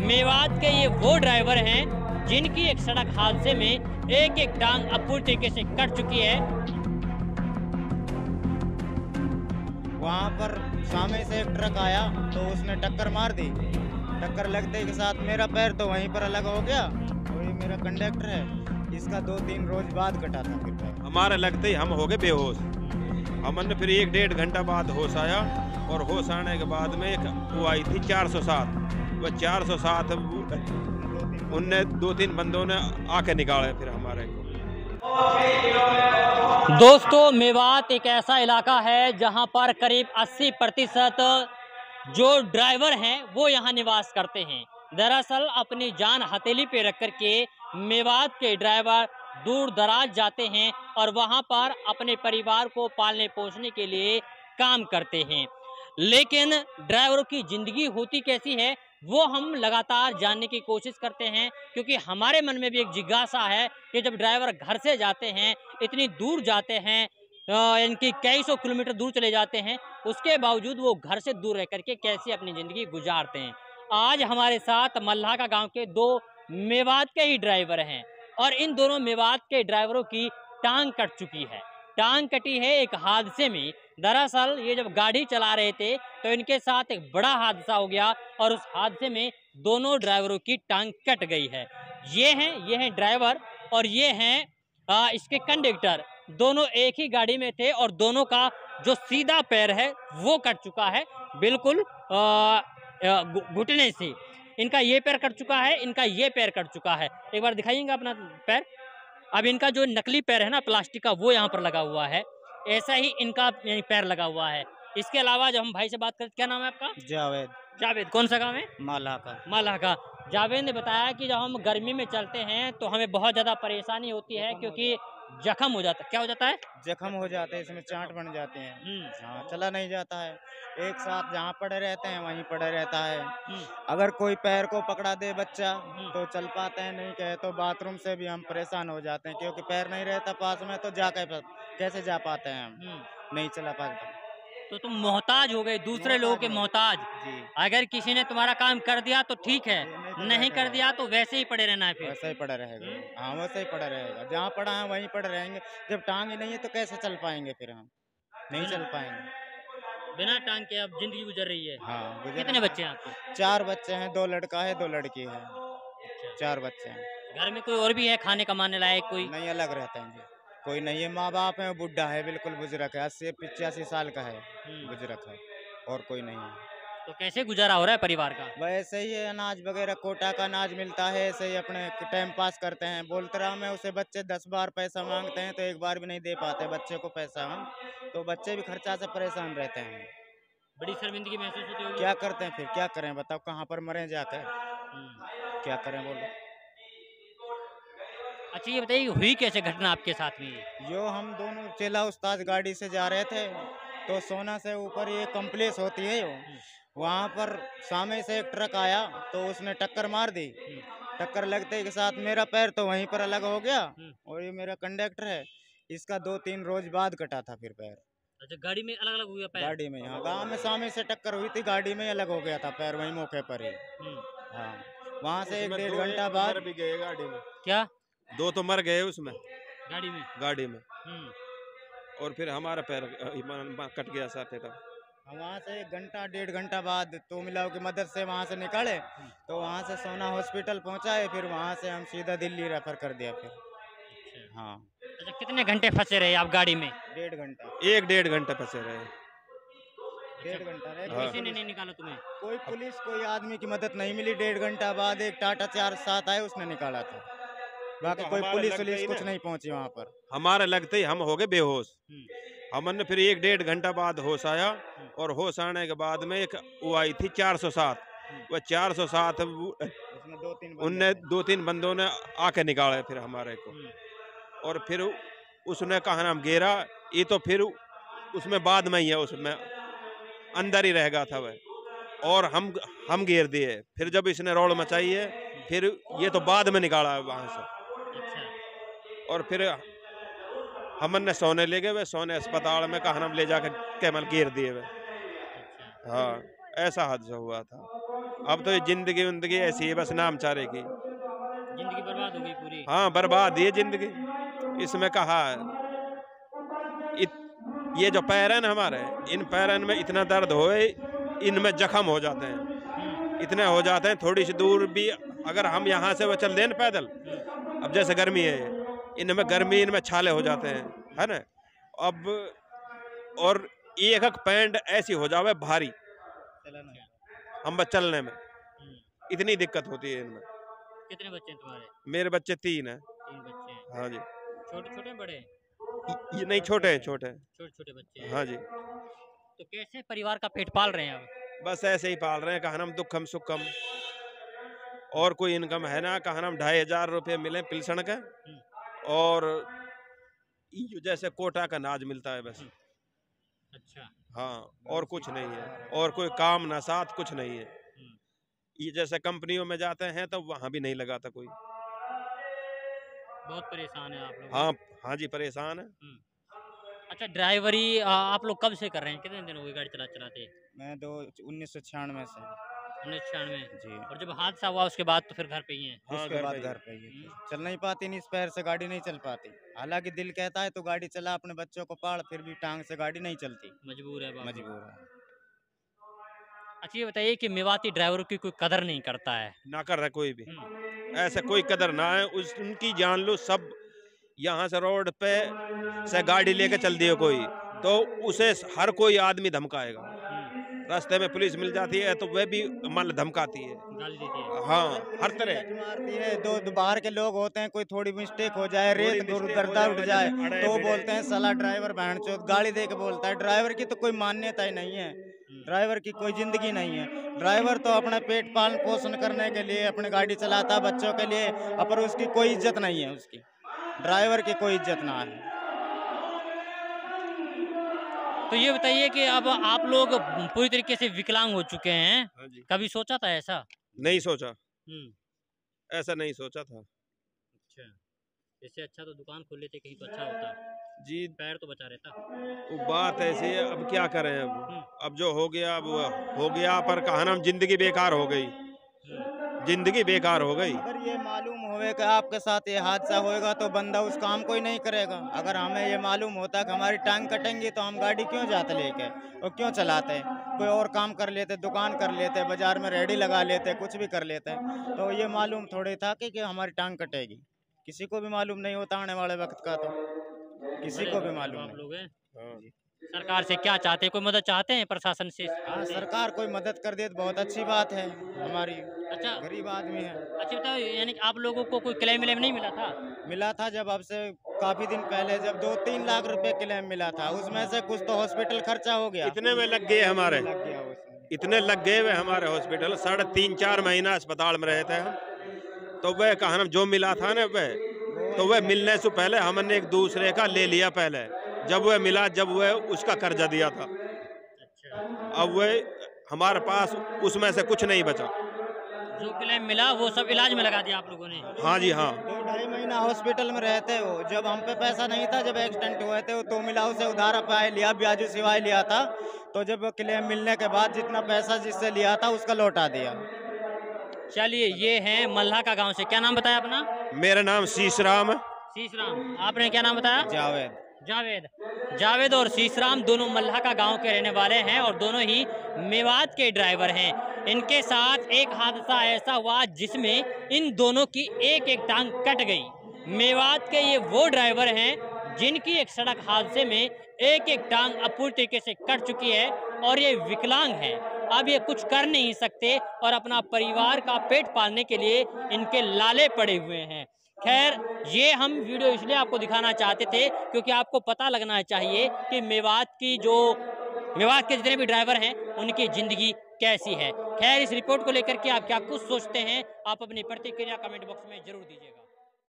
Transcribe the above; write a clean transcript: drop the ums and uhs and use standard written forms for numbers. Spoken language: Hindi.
मेवात के ये वो ड्राइवर हैं जिनकी एक सड़क हादसे में एक एक टांग अपूर्ण तरीके से कट चुकी है। वहाँ पर सामने से एक ट्रक आया तो उसने टक्कर मार दी। टक्कर लगते के साथ मेरा पैर तो वहीं पर अलग हो गया और ये मेरा कंडक्टर है, इसका 2-3 रोज बाद कटा था फिर पैर। हमारे लगते ही हम हो गए बेहोश। हमने फिर 1-1.5 घंटा बाद होश आया और होश आने के बाद में एक वो आई थी 407। वह 407 उनने 2-3 बंदों ने आके निकाले फिर हमारे को। दोस्तों, मेवात एक ऐसा इलाका है जहां पर करीब 80% जो ड्राइवर हैं वो यहां निवास करते हैं। दरअसल अपनी जान हथेली पे रख कर के मेवात के ड्राइवर दूर दराज जाते हैं और वहां पर अपने परिवार को पालने पोसने के लिए काम करते हैं। लेकिन ड्राइवरों की ज़िंदगी होती कैसी है वो हम लगातार जानने की कोशिश करते हैं, क्योंकि हमारे मन में भी एक जिज्ञासा है कि जब ड्राइवर घर से जाते हैं, इतनी दूर जाते हैं, इनकी कई सौ किलोमीटर दूर चले जाते हैं, उसके बावजूद वो घर से दूर रह करके कैसे अपनी ज़िंदगी गुजारते हैं। आज हमारे साथ मल्लाका गांव के 2 मेवात के ही ड्राइवर हैं और इन दोनों मेवात के ड्राइवरों की टांग कट चुकी है। टांग कटी है एक हादसे में। दरअसल ये जब गाड़ी चला रहे थे तो इनके साथ एक बड़ा हादसा हो गया और उस हादसे में दोनों ड्राइवरों की टांग कट गई है। ये हैं ड्राइवर और ये हैं इसके कंडक्टर। दोनों एक ही गाड़ी में थे और दोनों का जो सीधा पैर है वो कट चुका है, बिल्कुल घुटने से। इनका ये पैर कट चुका है, इनका ये पैर कट चुका है। एक बार दिखाइएगा अपना पैर। अब इनका जो नकली पैर है ना प्लास्टिक का, वो यहाँ पर लगा हुआ है। ऐसा ही इनका पैर लगा हुआ है। इसके अलावा जब हम भाई से बात करते, क्या नाम है आपका? जावेद। जावेद, कौन सा गाँव है? मालाका। मालाका। जावेद ने बताया कि जब हम गर्मी में चलते हैं तो हमें बहुत ज़्यादा परेशानी होती है, क्योंकि जख्म हो जाता है। क्या हो जाता है? जख्म हो जाते हैं, इसमें चाट बन जाते हैं। हाँ, चला नहीं जाता है। एक साथ जहाँ पड़े रहते हैं वहीं पड़े रहता है। अगर कोई पैर को पकड़ा दे बच्चा तो चल पाते हैं, नहीं कहे तो बाथरूम से भी हम परेशान हो जाते हैं, क्योंकि पैर नहीं रहता पास में तो कैसे जा पाते हैं हम, नहीं चला पाते। तो तुम मोहताज हो गए, दूसरे लोगों के मोहताज। जी। अगर किसी ने तुम्हारा काम कर दिया तो ठीक है, नहीं कर दिया तो वैसे ही पड़े रहना है फिर। वैसा ही पड़ा रहेगा। हाँ, वैसा ही पड़ा रहेगा। जहाँ पड़ा है वहीं पड़े रहेंगे। जब टांग ही नहीं है तो कैसे चल पाएंगे फिर हम? नहीं चल पाएंगे। बिना टांग के अब जिंदगी गुजर रही है। हाँ, कितने बच्चे हैं आपके? 4 बच्चे हैं, 2 लड़का है, 2 लड़की है। अच्छा। 4 बच्चे हैं। घर में कोई और भी है खाने कमाने लायक कोई? नहीं, अलग रहते हैं जी। कोई नहीं है, माँ बाप है, बुढ़ा है, बिल्कुल बुजुर्ग है, 80-85 साल का है, बुजुर्ग है, और कोई नहीं है। तो कैसे गुजारा हो रहा है परिवार का? वैसे ही है, अनाज वगैरह कोटा का अनाज मिलता है, ऐसे ही अपने टाइम पास करते हैं। बोलते रहा मैं उसे, बच्चे 10 बार पैसा मांगते हैं तो एक बार भी नहीं दे पाते बच्चे को पैसा हम, तो बच्चे भी खर्चा से परेशान रहते हैं। बड़ी शर्मिंदगी महसूस होती होगी। क्या करते हैं फिर, क्या करें बताओ, कहाँ पर मरें जाकर? क्या करें बोलो। अच्छा ये बताइए, हुई कैसे घटना आपके साथ में ये? जो हम दोनों चेला उस्ताद गाड़ी से जा रहे थे तो सोना से ऊपर ये कम्प्लेक्स होती है वहाँ पर सामने से एक ट्रक आया तो उसने टक्कर मार दी। टक्कर लगते के साथ मेरा पैर तो वहीं पर अलग हो गया और ये मेरा कंडक्टर है, इसका 2-3 रोज बाद कटा था फिर पैर। अच्छा, गाड़ी में अलग अलग हुआ पैर? गाड़ी में, यहाँ गाँव में सामने से टक्कर हुई थी, गाड़ी में अलग हो गया था पैर वहीं मौके पर ही। हाँ, वहाँ से 1-1.5 घंटा बाद भी गए गाड़ी में। क्या? 2 तो मर गए उसमें गाड़ी में। और फिर हमारा पैर कट गया साथ ही। वहाँ से 1-1.5 घंटा बाद तो मिलाओ की मदद से वहाँ से निकाले तो वहाँ से सोना हॉस्पिटल पहुँचाए, फिर वहाँ से हम सीधा दिल्ली रेफर कर दिया फिर। अच्छा। हाँ। अच्छा, कितने घंटे फंसे रहे आप गाड़ी में? 1.5 घंटा। 1-1.5 घंटे फंसे रहे। 1.5 घंटा रहे। किसी ने नहीं निकाला तुम्हें? कोई पुलिस, कोई आदमी की मदद नहीं मिली। 1.5 घंटा बाद एक टाटा 4-7 आए, उसने निकाला था। बाकी कोई पुलिस कुछ नहीं पहुंची वहाँ पर। हमारे लगते ही हम हो गए बेहोश। हमने फिर 1-1.5 घंटा बाद होश आया और होश आने के बाद में एक वो आई थी 407। वह 407 उनने 2-3 बंदों ने आके निकाले फिर हमारे को। और फिर उसने कहा नाम घेरा, ये तो फिर उसमें बाद में ही है, उसमें अंदर ही रह गया था वह, और हम घेर दिए। फिर जब इसने रोड मचाई है फिर ये तो बाद में निकाला है वहाँ से। और फिर हमने सोने ले गए, वे सोने अस्पताल में कहा नाम ले जाकर कैमल घेर दिए वे। हाँ, ऐसा हादसा हुआ था। अब तो ये जिंदगी उंदगी ऐसी है बस नाम चारे की। जिंदगी बर्बाद हो गई पूरी। हाँ बर्बाद ये जिंदगी। इसमें कहा ये जो पैरन हमारे, इन पैरन में इतना दर्द होए, इनमें जख्म हो जाते हैं, इतने हो जाते हैं। थोड़ी सी दूर भी अगर हम यहाँ से वो चल दें पैदल, अब जैसे गर्मी है इनमें गर्मी, इनमें छाले हो जाते हैं, है ना। अब और एक एक पैंट ऐसी हो जावे भारी हम बस चलने में, इतनी दिक्कत होती है इनमें। कितने बच्चे हैं तुम्हारे? मेरे बच्चे 3 हैं। 3 बच्चे हैं। हाँ जी। छोटे छोटे बड़े? ये नहीं, छोटे हैं, छोटे हैं। छोटे छोटे बच्चे हैं। हाँ जी। तो कैसे परिवार का पेट पाल रहे हैं अब? बस ऐसे ही पाल रहे हैं, कहा हम दुखम सुखम, और कोई इनकम है ना। कहा हम 2500 रुपये मिले पिलसन का, और ये जैसे कोटा का अनाज मिलता है बस। अच्छा। हाँ, और कुछ नहीं है, और कोई काम ना साथ कुछ नहीं है। ये जैसे कंपनियों में जाते हैं तो वहाँ भी नहीं लगाता कोई। बहुत परेशान है आप लोग? हाँ हाँ जी, परेशान है। अच्छा, ड्राइवरी आप लोग कब से कर रहे हैं? कितने दिन हो गए गाड़ी चलाते? मैं 1996 से। 1996 जी। और जब हादसा हुआ उसके बाद तो फिर घर पे ही हैं? हाँ, उसके बाद घर पे ही थे। चल नहीं पाती, नहीं इस पैर से गाड़ी नहीं चल पाती। हालांकि दिल कहता है तो गाड़ी चला, अपने बच्चों को पाल, फिर भी टांग से गाड़ी नहीं चलती। मजबूर है बाबू। मजबूर है। अच्छा, ये बताइए कि मेवाती ड्राइवरों की कोई कदर नहीं करता है? ना कर रहा कोई भी, ऐसा कोई कदर ना है उनकी। जान लो सब यहाँ से रोड पे से गाड़ी लेके चल दिए कोई, तो उसे हर कोई आदमी धमकाएगा। रास्ते में पुलिस मिल जाती है तो वह भी मन धमकाती है, गाली देती है। हाँ हर तरह। मारती है। दो बाहर के लोग होते हैं, कोई थोड़ी मिस्टेक हो जाए, रेत गर्दा उठ जाए तो वो बोलते हैं साला ड्राइवर बहन चोद, गाली दे के बोलता है। ड्राइवर की तो कोई मान्यता ही नहीं है, ड्राइवर की कोई जिंदगी नहीं है। ड्राइवर तो अपना पेट पालन पोषण करने के लिए अपनी गाड़ी चलाता है बच्चों के लिए, पर उसकी कोई इज्जत नहीं है, उसकी ड्राइवर की कोई इज्जत ना है। तो ये बताइए कि अब आप लोग पूरी तरीके से विकलांग हो चुके हैं। हाँ जी। कभी सोचा था ऐसा? नहीं सोचा, ऐसा नहीं सोचा था। अच्छा, इससे अच्छा तो दुकान खोल लेते, कहीं तो अच्छा होता जी। पैर तो बचा रहता। वो बात ऐसी है, अब क्या करें। अब जो हो गया अब हो गया, पर कहा हम जिंदगी बेकार हो गई, जिंदगी बेकार हो गई। अगर ये मालूम होवे कि आपके साथ ये हादसा होएगा तो बंदा उस काम को ही नहीं करेगा। अगर हमें ये मालूम होता कि हमारी टांग कटेंगी तो हम गाड़ी क्यों जाते लेके और क्यों चलाते, कोई और काम कर लेते, दुकान कर लेते, बाजार में रेडी लगा लेते, कुछ भी कर लेते। तो ये मालूम थोड़ी था कि हमारी टांग कटेगी। किसी को भी मालूम नहीं होता आने वाले वक्त का, तो किसी को भी मालूम आप नहीं। लोग हैं। सरकार से क्या चाहते हैं? कोई मदद चाहते हैं प्रशासन से? हाँ, सरकार कोई मदद कर दे तो बहुत अच्छी बात है। हमारी अच्छा, गरीब आदमी है। अच्छा बताओ, यानी कि आप लोगों को कोई क्लेम व्लेम नहीं मिला था? मिला था जब आपसे काफी दिन पहले, जब 2-3 लाख रुपए क्लेम मिला था, उसमें से कुछ तो हॉस्पिटल खर्चा हो गया। इतने में लग गए हमारे, लग गया उसमें। इतने लग गए वे हमारे हॉस्पिटल। 3.5-4 महीना अस्पताल में रहे थे हम। तो वह कहा जो मिला था ना वह, तो वह मिलने से पहले हमने एक दूसरे का ले लिया पहले, जब वह मिला, जब वह उसका कर्जा दिया था। अब वह हमारे पास उसमें से कुछ नहीं बचा। जो क्लेम मिला वो सब इलाज में लगा दिया आप लोगों ने? हाँ जी हाँ। 2-2.5 महीना हॉस्पिटल में रहते हो। जब हम पे पैसा नहीं था, जब एक्सीडेंट हुए थे तो मिलाओ से उधार पाए लिया, ब्याजू सिवाय लिया था। तो जब क्लेम मिलने के बाद जितना पैसा जिससे लिया था उसका लौटा दिया। चलिए, ये हैं मल्हा का गांव से। क्या नाम बताया अपना? मेरा नाम शीशराम है। शीशराम। आपने क्या नाम बताया? जावेद। जावेद। जावेद और शीशराम दोनों मल्हा का गांव के रहने वाले हैं और दोनों ही मेवात के ड्राइवर हैं। इनके साथ एक हादसा ऐसा हुआ जिसमें इन दोनों की एक एक टांग कट गई। मेवात के ये वो ड्राइवर हैं जिनकी एक सड़क हादसे में एक एक टांग अपूर्ण तरीके से कट चुकी है और ये विकलांग हैं। अब ये कुछ कर नहीं सकते और अपना परिवार का पेट पालने के लिए इनके लाले पड़े हुए हैं। खैर, ये हम वीडियो इसलिए आपको दिखाना चाहते थे क्योंकि आपको पता लगना चाहिए कि मेवात के जितने भी ड्राइवर हैं उनकी ज़िंदगी कैसी है। खैर, इस रिपोर्ट को लेकर के आप क्या कुछ सोचते हैं, आप अपनी प्रतिक्रिया कमेंट बॉक्स में जरूर दीजिएगा।